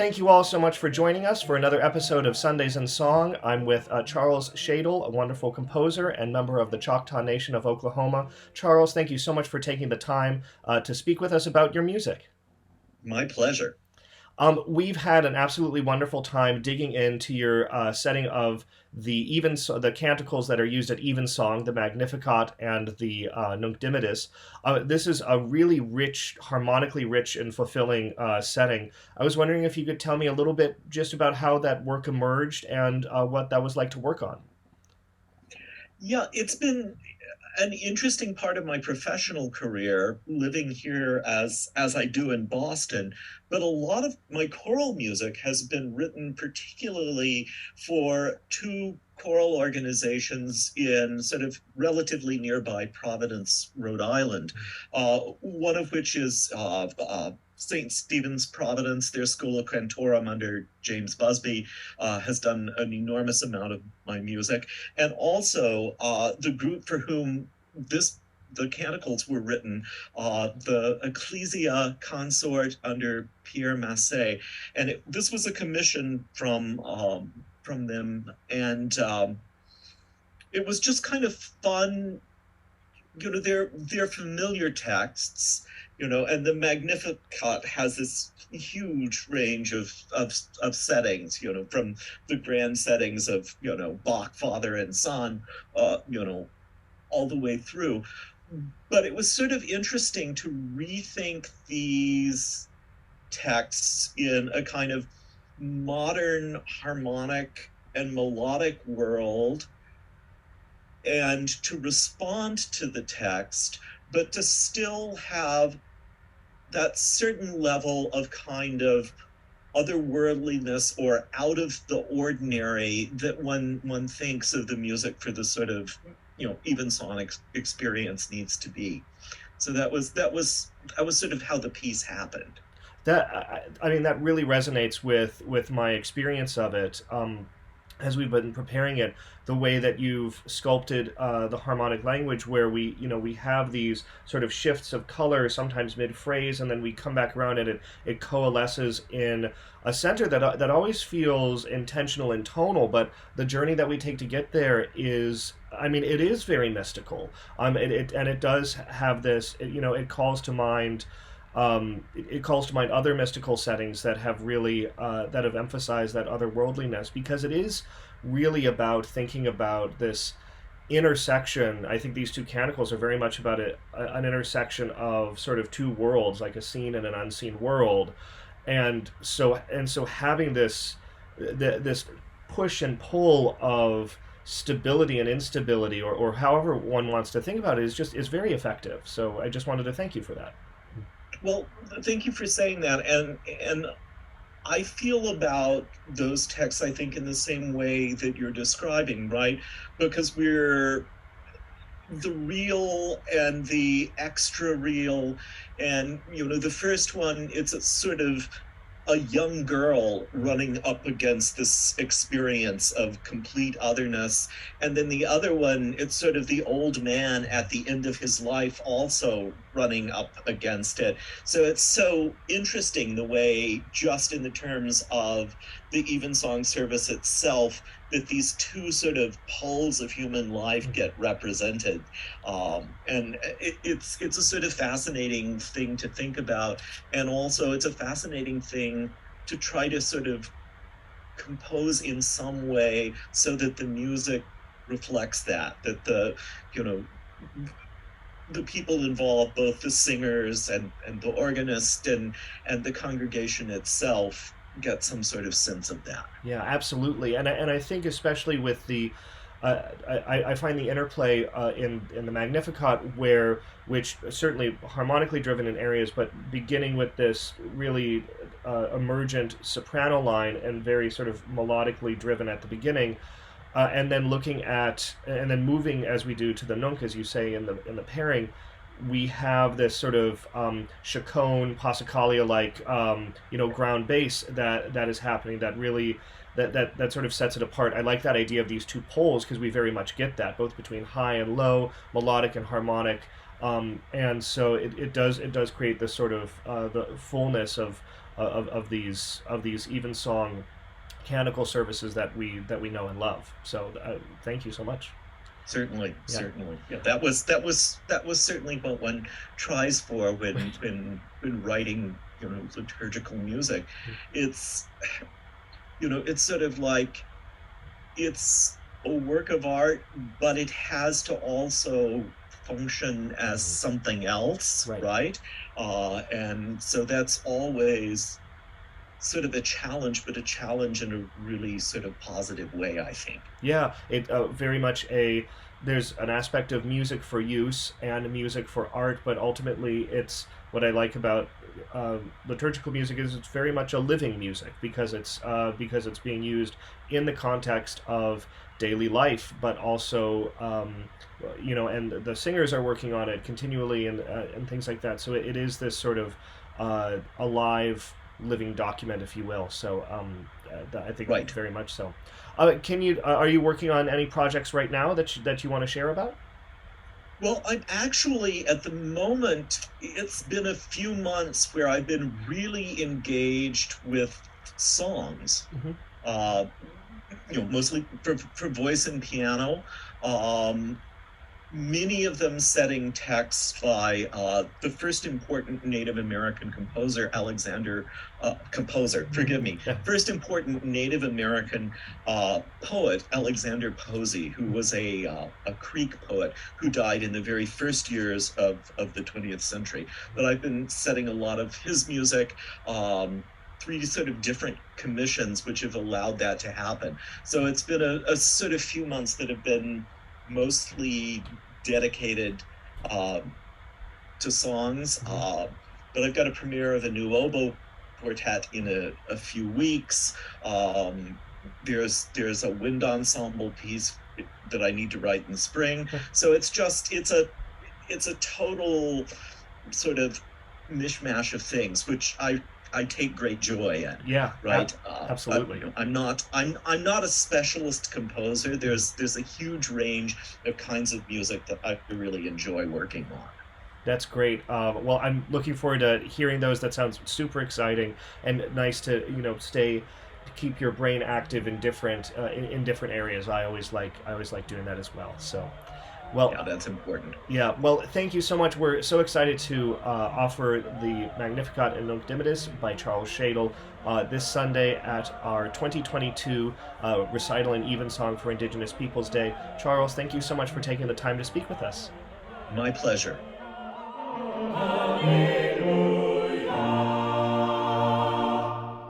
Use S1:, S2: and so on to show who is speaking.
S1: thank you all so much for joining us for another episode of Sundays in Song. I'm with Charles Shadle, a wonderful composer and member of the Choctaw Nation of Oklahoma. Charles, thank you so much for taking the time to speak with us about your music.
S2: My pleasure.
S1: We've had an absolutely wonderful time digging into your setting of the canticles that are used at Evensong, the Magnificat and the Nunc Dimittis. This is a really rich, harmonically rich and fulfilling setting. I was wondering if you could tell me a little bit just about how that work emerged and what that was like to work on.
S2: Yeah, it's been an interesting part of my professional career living here as I do in Boston, but a lot of my choral music has been written particularly for two choral organizations in sort of relatively nearby Providence, Rhode Island, one of which is St. Stephen's Providence. Their School of Cantorum under James Busby has done an enormous amount of my music, and also the group for whom the canticles were written, the Ecclesia Consort under Pierre Massé, and this was a commission from them, and it was just kind of fun. They're familiar texts, and the Magnificat has this huge range of settings, from the grand settings of Bach father and son, all the way through. But it was sort of interesting to rethink these texts in a kind of modern harmonic and melodic world, and to respond to the text, but to still have that certain level of kind of otherworldliness or out of the ordinary that one thinks of the music for the sort of evensong experience needs to be. So that was sort of how the piece happened.
S1: I mean, that really resonates with my experience of it. As we've been preparing it, the way that you've sculpted the harmonic language, where we have these sort of shifts of color, sometimes mid-phrase, and then we come back around and it coalesces in a center that always feels intentional and tonal, but the journey that we take to get there is, I mean, it is very mystical. It does have this, it calls to mind. It calls to mind other mystical settings that have really that have emphasized that otherworldliness, because it is really about thinking about this intersection. I think these two canticles are very much about an intersection of sort of two worlds, like a seen and an unseen world, and so having this push and pull of stability and instability, or however one wants to think about it, is very effective. So I just wanted to thank you for that.
S2: Well, thank you for saying that, and I feel about those texts, I think, in the same way that you're describing, right? Because we're the real and the extra real. And, the first one, it's a sort of a young girl running up against this experience of complete otherness. And then the other one, it's sort of the old man at the end of his life also running up against it. So it's so interesting the way, just in the terms of the evensong service itself, that these two sort of poles of human life get represented. And it's a sort of fascinating thing to think about. And also, it's a fascinating thing to try to sort of compose in some way so that the music reflects that you know, the people involved, both the singers and the organist and the congregation itself, get some sort of sense of that.
S1: Yeah, absolutely, and I think especially with I find the interplay in the Magnificat, which certainly harmonically driven in areas, but beginning with this really emergent soprano line and very sort of melodically driven at the beginning, and then moving as we do to the nunc, as you say in the pairing, we have this sort of chaconne passacaglia like ground bass that is happening, that really that sort of sets it apart. I like that idea of these two poles because we very much get that both between high and low, melodic and harmonic, and so it does create this sort of the fullness of these evensong canonical services that we know and love. So thank you so much.
S2: Certainly,
S1: Yeah.
S2: certainly. Yeah, that was certainly what one tries for when writing, liturgical music. It's it's sort of like it's a work of art, but it has to also function as
S1: Mhm.
S2: something else,
S1: Right.
S2: right? And so that's always sort of a challenge, but a challenge in a really sort of positive way, I think.
S1: Yeah, it very much a there's an aspect of music for use and music for art, but ultimately it's what I like about liturgical music is it's very much a living music because it's being used in the context of daily life, but also and the singers are working on it continually and things like that. So it is this sort of alive living document, if you will. So I think
S2: Right.
S1: very much so. Can you are you working on any projects right now that you want to share about?
S2: Well, I'm actually at the moment, it's been a few months where I've been really engaged with songs.
S1: Hmm.
S2: Uh, Mostly for voice and piano. Um, Many of them setting text by the first important Native American composer, forgive me,
S1: Yeah.
S2: first important Native American poet, Alexander Posey, who was a Creek poet who died in the very first years of the 20th century. But I've been setting a lot of his music. Three sort of different commissions which have allowed that to happen. So it's been a sort of few months that have been mostly dedicated um, to songs.
S1: Mhm.
S2: But I've got a premiere of a new oboe quartet in a few weeks. Um, there's a wind ensemble piece that I need to write in the spring. So it's a total sort of mishmash of things, which I take great joy in.
S1: Yeah,
S2: Right.
S1: absolutely.
S2: I'm not a specialist composer. There's a huge range of kinds of music that I really enjoy working on.
S1: That's great. Well, I'm looking forward to hearing those. That sounds super exciting and nice to stay to keep your brain active in different areas. I always like doing that as well. So, well,
S2: Yeah, that's important.
S1: yeah. Well, thank you so much. We're so excited to offer the Magnificat and Nunc Dimittis by Charles Shadle this Sunday at our 2022 Recital and Evensong for Indigenous Peoples Day. Charles, thank you so much for taking the time to speak with us.
S2: My pleasure.